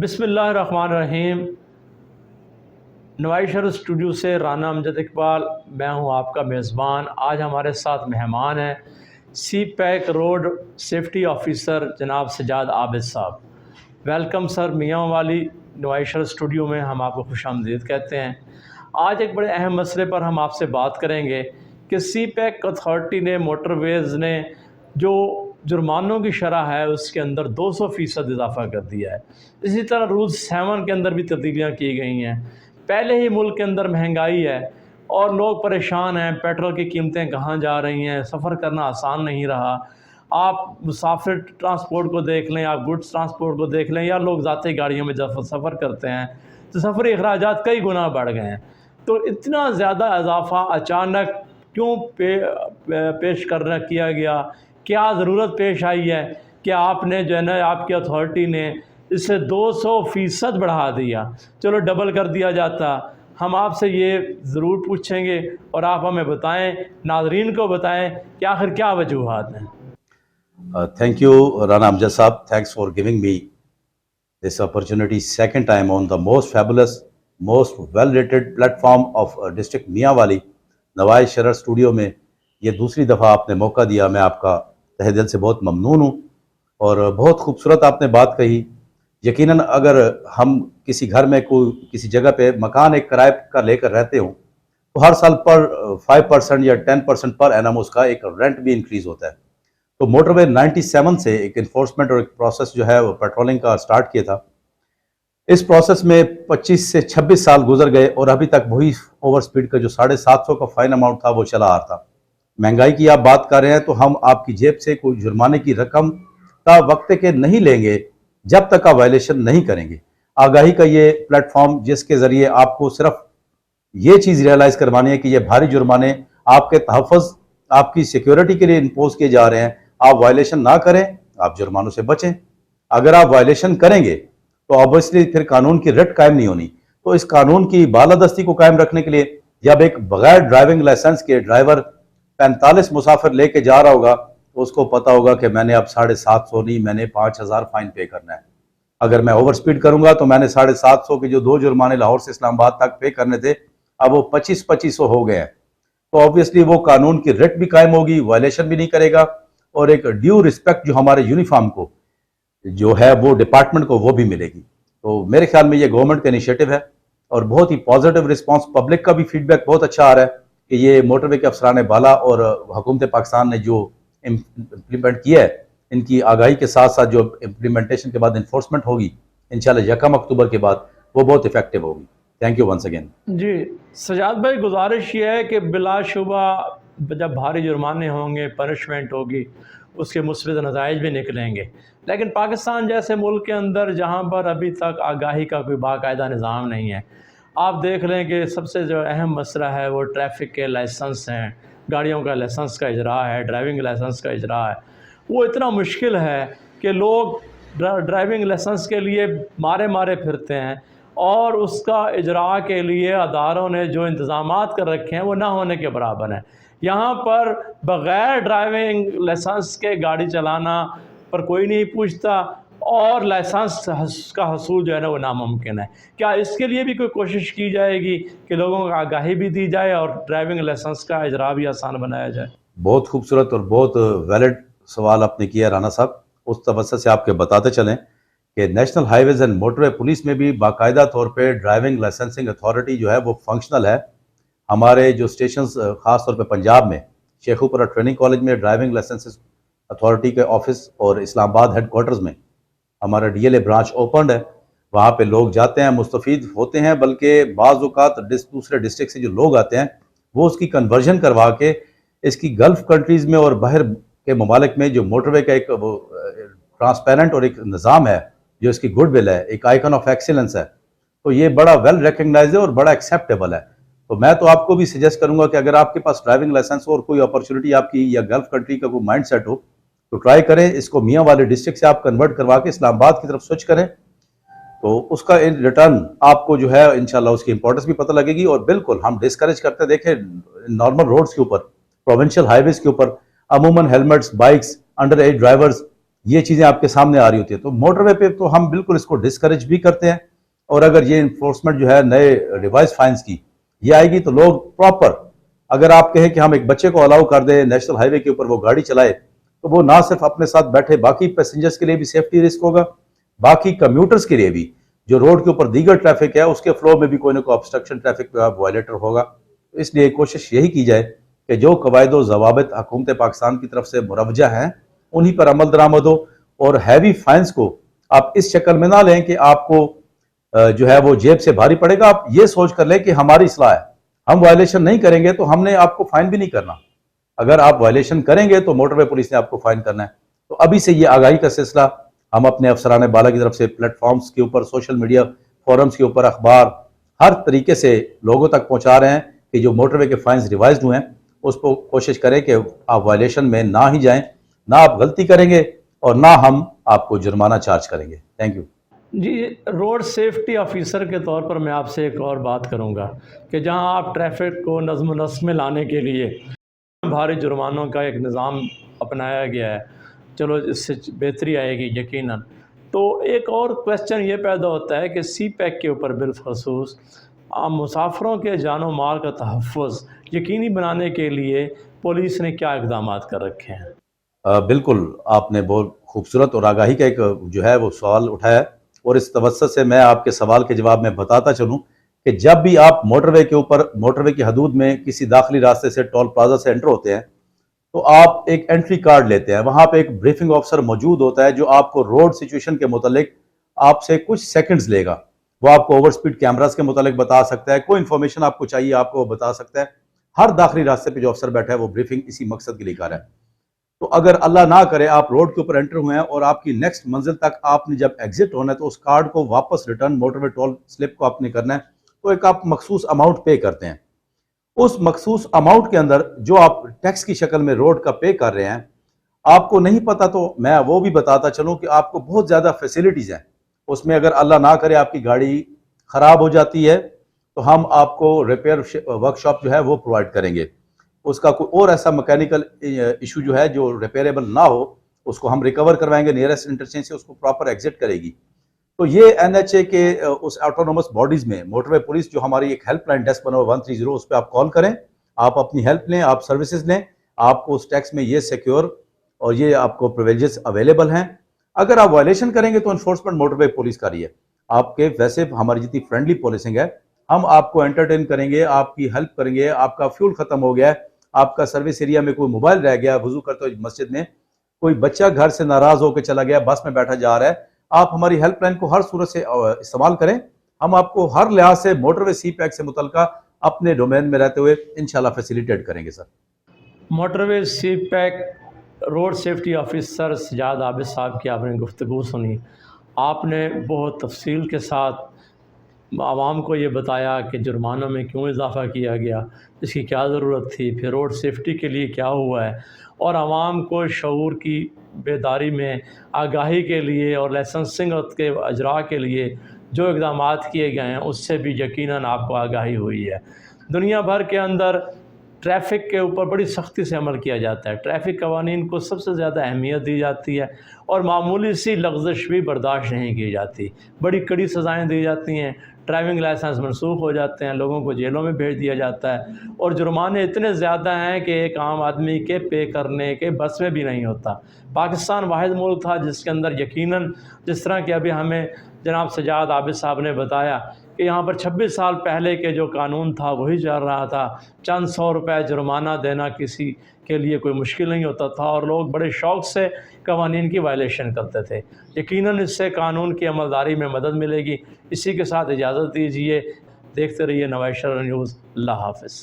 بسم اللہ الرحمن الرحیم۔ نوائی شہر اسٹوڈیو سے رانا امجد اقبال، میں ہوں آپ کا میزبان۔ آج ہمارے ساتھ مہمان ہیں سی پیک روڈ سیفٹی آفیسر جناب سجاد عابد صاحب۔ ویلکم سر میاں والی نوائی شہر اسٹوڈیو میں، ہم آپ کو خوش آمدید کہتے ہیں۔ آج ایک بڑے اہم مسئلے پر ہم آپ سے بات کریں گے کہ سی پیک اتھارٹی نے موٹر ویز نے جو جرمانوں کی شرح ہے اس کے اندر 200% اضافہ کر دیا ہے۔ اسی طرح رول 7 کے اندر بھی تبدیلیاں کی گئی ہیں۔ پہلے ہی ملک کے اندر مہنگائی ہے اور لوگ پریشان ہیں، پیٹرول کی قیمتیں کہاں جا رہی ہیں، سفر کرنا آسان نہیں رہا۔ آپ مسافر ٹرانسپورٹ کو دیکھ لیں، آپ گڈس ٹرانسپورٹ کو دیکھ لیں، یا لوگ ذاتی گاڑیوں میں جب سفر کرتے ہیں تو سفری اخراجات کئی گنا بڑھ گئے ہیں۔ تو اتنا زیادہ اضافہ اچانک کیوں پیش کیا گیا؟ کیا ضرورت پیش آئی ہے کہ آپ نے جو ہے نا آپ کی اتھارٹی نے اسے 200% بڑھا دیا؟ چلو ڈبل کر دیا جاتا۔ ہم آپ سے یہ ضرور پوچھیں گے اور آپ ہمیں بتائیں، ناظرین کو بتائیں کہ آخر کیا وجوہات ہیں۔ Thank you, Rana Amjad Saab. Thanks for giving me this opportunity second time on the most fabulous, most well-rated platform of district Mianwali, Nawai Sharar studio میں یہ دوسری دفعہ آپ نے موقع دیا۔ میں آپ کا تہ دل سے بہت ممنون ہوں اور بہت خوبصورت آپ نے بات کہی۔ یقیناً اگر ہم کسی گھر میں کسی جگہ پہ مکان ایک کرائے کا لے کر رہتے ہوں تو ہر سال پر 5% یا 10% پر اینم اس کا ایک رینٹ بھی انکریز ہوتا ہے۔ تو موٹر وے 97 سے ایک انفورسمنٹ اور ایک پروسیس جو ہے وہ پیٹرولنگ کا سٹارٹ کیا تھا۔ اس پروسیس میں 25 سے 26 سال گزر گئے اور ابھی تک وہی اوور سپیڈ کا جو 750 کا فائن اماؤنٹ تھا وہ چلا آ رہا تھا۔ مہنگائی کی آپ بات کر رہے ہیں تو ہم آپ کی جیب سے کوئی جرمانے کی رقم تا وقت کے نہیں لیں گے جب تک آپ وائلیشن نہیں کریں گے۔ آگاہی کا یہ پلیٹ فارم جس کے ذریعے آپ کو صرف یہ چیز ریئلائز کروانی ہے کہ یہ بھاری جرمانے آپ کے تحفظ، آپ کی سیکیورٹی کے لیے امپوز کیے جا رہے ہیں۔ آپ وائلیشن نہ کریں، آپ جرمانوں سے بچیں۔ اگر آپ وائلیشن کریں گے تو آبویسلی پھر قانون کی رٹ قائم نہیں ہونی۔ تو اس قانون کی بالادستی کو قائم رکھنے کے لیے جب ایک بغیر ڈرائیونگ لائسنس کے ڈرائیور 45 مسافر لے کے جا رہا ہوگا تو اس کو پتا ہوگا کہ میں نے اب 750 نہیں، میں نے 5000 فائن پے کرنا ہے۔ اگر میں اوور سپیڈ کروں گا تو میں نے 750 کے جو 2 جرمانے لاہور سے اسلام آباد تک پے کرنے تھے اب وہ 2500 ہو گئے ہیں۔ تو آبویسلی وہ قانون کی رٹ بھی قائم ہوگی، وائلیشن بھی نہیں کرے گا، اور ایک ڈیو رسپیکٹ جو ہمارے یونیفارم کو جو ہے وہ ڈپارٹمنٹ کو وہ بھی ملے گی۔ تو میرے خیال میں یہ گورنمنٹ کا انیشیٹو ہے اور بہت ہی پازیٹیو رسپانس، پبلک کا بھی فیڈ بیک بہت اچھا آ رہا ہے کہ یہ موٹر وے کے افسران بالا اور حکومت پاکستان نے جو امپلیمنٹ کیا ہے، ان کی آگاہی کے ساتھ ساتھ جو امپلیمنٹیشن کے بعد انفورسمنٹ ہوگی انشاءاللہ 1 اکتوبر کے بعد وہ بہت افیکٹو ہوگی۔ Thank you once again. جی سجاد بھائی، گزارش یہ ہے کہ بلا شبہ جب بھاری جرمانے ہوں گے، پنشمنٹ ہوگی، اس کے مثبت نتائج بھی نکلیں گے، لیکن پاکستان جیسے ملک کے اندر جہاں پر ابھی تک آگاہی کا کوئی باقاعدہ نظام نہیں ہے، آپ دیکھ لیں کہ سب سے جو اہم مسئلہ ہے وہ ٹریفک کے لائسنس ہیں، گاڑیوں کا لائسنس کا اجراء ہے، ڈرائیونگ لائسنس کا اجراء ہے۔ وہ اتنا مشکل ہے کہ لوگ ڈرائیونگ لائسنس کے لیے مارے پھرتے ہیں، اور اس کا اجراء کے لیے اداروں نے جو انتظامات کر رکھے ہیں وہ نہ ہونے کے برابر ہیں۔ یہاں پر بغیر ڈرائیونگ لائسنس کے گاڑی چلانا پر کوئی نہیں پوچھتا، اور لائسنس کا حصول جو ہے نا وہ ناممکن ہے۔ کیا اس کے لیے بھی کوئی کوشش کی جائے گی کہ لوگوں کو آگاہی بھی دی جائے اور ڈرائیونگ لائسنس کا اجراء بھی آسان بنایا جائے؟ بہت خوبصورت اور بہت ویلڈ سوال آپ نے کیا رانا صاحب۔ اس توسط سے آپ کے بتاتے چلیں کہ national highways and motorway police میں بھی باقاعدہ طور پہ ڈرائیونگ لائسنسنگ اتھارٹی جو ہے وہ فنکشنل ہے۔ ہمارے جو اسٹیشنز خاص طور پہ پنجاب میں شیخوپورہ ٹریننگ کالج میں ڈرائیونگ لائسنس اتھارٹی کے آفس اور اسلام آباد ہیڈ کوارٹرز میں ہمارا D L a branch opened ہے۔ وہاں پہ لوگ جاتے ہیں، مستفید ہوتے ہیں، بلکہ بعض اوقات دوسرے ڈسٹرکٹ سے جو لوگ آتے ہیں وہ اس کی کنورژن کروا کے اس کی گلف کنٹریز میں اور باہر کے ممالک میں جو موٹر وے کا ایک ٹرانسپیرنٹ اور ایک نظام ہے، جو اس کی گڈ ول ہے، ایک آئیکن آف ایکسیلنس ہے، تو یہ بڑا ویل ریکگنائز ہے اور بڑا ایکسیپٹیبل ہے۔ تو میں تو آپ کو بھی سجیسٹ کروں گا کہ اگر آپ کے پاس ڈرائیونگ لائسنس ہو اور کوئی اپرچونٹی آپ کی یا گلف کنٹری کا کوئی مائنڈ سیٹ ہو تو ٹرائی کریں، اس کو میاں والے ڈسٹرکٹ سے آپ کنورٹ کروا کے اسلام آباد کی طرف سوئچ کریں، تو اس کا ان ریٹرن آپ کو جو ہے انشاءاللہ اس کی امپورٹنس بھی پتہ لگے گی۔ اور بالکل ہم ڈسکریج کرتے دیکھیں نارمل روڈز کے اوپر، پروونشل ہائی ویز کے اوپر عموماً helmets, bikes, under age drivers یہ چیزیں آپ کے سامنے آ رہی ہوتی ہیں. تو موٹر وے پہ تو ہم بالکل اس کو ڈسکریج بھی کرتے ہیں. اور اگر یہ انفورسمنٹ جو ہے نئے ریوائز فائنس کی یہ آئے گی تو لوگ پراپر، اگر آپ کہیں کہ ہم ایک بچے کو الاؤ کر دیں نیشنل ہائی وے کے اوپر وہ گاڑی چلائے، تو وہ نہ صرف اپنے ساتھ بیٹھے باقی پیسنجرز کے لیے بھی سیفٹی رسک ہوگا، باقی کمیوٹرز کے لیے بھی جو روڈ کے اوپر دیگر ٹریفک ہے اس کے فلو میں بھی کوئی نہ کوئی obstruction ٹریفک پہ وائلیٹر ہوگا. اس لیے کوشش یہی کی جائے کہ جو قواعد و ضوابط حکومت پاکستان کی طرف سے مروجہ ہیں انہی پر عمل درآمد ہو. اور ہیوی فائنس کو آپ اس شکل میں نہ لیں کہ آپ کو جو ہے وہ جیب سے بھاری پڑے گا. آپ یہ سوچ کر لیں کہ ہماری اصلاح ہے، ہم وائلیشن نہیں کریں گے تو ہم نے آپ کو فائن بھی نہیں کرنا. اگر آپ وائلیشن کریں گے تو موٹر وے پولیس نے آپ کو فائن کرنا ہے. تو ابھی سے یہ آگاہی کا سلسلہ ہم اپنے افسران بالا کی طرف سے پلیٹ فارمز کے اوپر، سوشل میڈیا فورمز کے اوپر، اخبار، ہر طریقے سے لوگوں تک پہنچا رہے ہیں کہ جو موٹر وے کے فائنز ریوائزڈ ہوئے ہیں اس کو کوشش کریں کہ آپ وائلیشن میں نہ ہی جائیں، نہ آپ غلطی کریں گے اور نہ ہم آپ کو جرمانہ چارج کریں گے. Thank you. جی، روڈ سیفٹی آفیسر کے طور پر میں آپ سے ایک اور بات کروں گا کہ جہاں آپ ٹریفک کو نظم و نسق میں لانے کے لیے بھاری جرمانوں کا ایک نظام اپنایا گیا ہے، چلو اس سے بہتری آئے گی یقیناً. تو ایک اور کویسچن یہ پیدا ہوتا ہے کہ سی پیک کے اوپر بالخصوص عام مسافروں کے جان و مال کا تحفظ یقینی بنانے کے لیے پولیس نے کیا اقدامات کر رکھے ہیں؟ بالکل آپ نے بہت خوبصورت اور آگاہی کا ایک جو ہے وہ سوال اٹھایا ہے، اور اس توسط سے میں آپ کے سوال کے جواب میں بتاتا چلوں کہ جب بھی آپ موٹر وے کے اوپر، موٹر وے کی حدود میں کسی داخلی راستے سے ٹول پلازا سے انٹر ہوتے ہیں تو آپ ایک انٹری کارڈ لیتے ہیں. وہاں پہ ایک بریفنگ آفیسر موجود ہوتا ہے جو آپ کو روڈ سچویشن کے متعلق آپ سے کچھ سیکنڈز لے گا. وہ آپ کو اوور سپیڈ کیمراز کے متعلق بتا سکتا ہے، کوئی انفارمیشن آپ کو چاہیے آپ کو بتا سکتا ہے. ہر داخلی راستے پہ جو افسر بیٹھا ہے وہ بریفنگ اسی مقصد کے لیے کر رہا ہے. تو اگر اللہ نہ کرے آپ روڈ کے اوپر انٹر ہوئے ہیں اور آپ کی نیکسٹ منزل تک آپ نے جب ایگزٹ ہونا ہے تو اس کارڈ کو واپس ریٹرن موٹر وے ٹول سلپ کو آپ نے کرنا ہے، تو ایک آپ مخصوص اماؤنٹ پے کرتے ہیں. اس مخصوص اماؤنٹ کے اندر جو آپ ٹیکس کی شکل میں روڈ کا پے کر رہے ہیں، آپ کو نہیں پتا تو میں وہ بھی بتاتا چلوں کہ آپ کو بہت زیادہ فیسیلیٹیز ہیں. اس میں اگر اللہ نہ کرے آپ کی گاڑی خراب ہو جاتی ہے تو ہم آپ کو ریپیئر ورک شاپ جو ہے وہ پرووائڈ کریں گے. اس کا کوئی اور ایسا میکینیکل ایشو جو ہے جو ریپیئریبل نہ ہو اس کو ہم ریکور کروائیں گے نیئرسٹ انٹرچینج سے، اس کو پراپر ایگزٹ کرے گی. تو یہ این ایچ اے کے اس آٹونومس باڈیز میں موٹر وے پولیس جو ہماری ایک ہیلپ لائن ڈیسک بنا ہوا 130، اس پہ آپ کال کریں، آپ اپنی ہیلپ لیں، آپ سروسز لیں. آپ کو اس ٹیکس میں یہ سیکیور اور یہ آپ کو پریویلیجز اویلیبل ہیں. اگر آپ وائلیشن کریں گے تو انفورسمنٹ موٹر وے پولیس کا رہی ہے. آپ کے ویسے ہماری جتنی فرینڈلی پولیسنگ ہے، ہم آپ کو انٹرٹین کریں گے، آپ کی ہیلپ کریں گے. آپ کا فیول ختم ہو گیا ہے، آپ کا سروس ایریا میں کوئی موبائل رہ گیا، وضو کرتے ہوئے مسجد میں کوئی بچہ گھر سے ناراض ہو کے چلا گیا، بس میں بیٹھا جا رہا ہے، آپ ہماری ہیلپ لائن کو ہر صورت سے استعمال کریں. ہم آپ کو ہر لحاظ سے موٹر وے سی پیک سے متعلقہ اپنے ڈومین میں رہتے ہوئے انشاءاللہ فیسیلیٹیٹ کریں گے. Sir, motorway CPEC road safety officer Sajjad Abid صاحب کی آپ نے گفتگو سنی. آپ نے بہت تفصیل کے ساتھ عوام کو یہ بتایا کہ جرمانوں میں کیوں اضافہ کیا گیا، اس کی کیا ضرورت تھی، پھر روڈ سیفٹی کے لیے کیا ہوا ہے، اور عوام کو شعور کی بیداری میں آگاہی کے لیے اور لائسنسنگ کے اجراء کے لیے جو اقدامات کیے گئے ہیں اس سے بھی یقیناً آپ کو آگاہی ہوئی ہے. دنیا بھر کے اندر ٹریفک کے اوپر بڑی سختی سے عمل کیا جاتا ہے، ٹریفک قوانین کو سب سے زیادہ اہمیت دی جاتی ہے اور معمولی سی لغزش بھی برداشت نہیں کی جاتی، بڑی کڑی سزائیں دی جاتی ہیں، ڈرائیونگ لائسنس منسوخ ہو جاتے ہیں، لوگوں کو جیلوں میں بھیج دیا جاتا ہے، اور جرمانے اتنے زیادہ ہیں کہ ایک عام آدمی کے پے کرنے کے بس میں بھی نہیں ہوتا. پاکستان واحد ملک تھا جس کے اندر یقیناً جس طرح کہ ابھی ہمیں جناب سجاد عابد صاحب نے بتایا کہ یہاں پر 26 سال پہلے کے جو قانون تھا وہی چل رہا تھا. چند سو روپے جرمانہ دینا کسی کے لیے کوئی مشکل نہیں ہوتا تھا اور لوگ بڑے شوق سے قوانین کی وائلیشن کرتے تھے. یقیناً اس سے قانون کی عملداری میں مدد ملے گی. اسی کے ساتھ اجازت دیجیے، دیکھتے رہیے نوائے شرح نیوز. اللہ حافظ.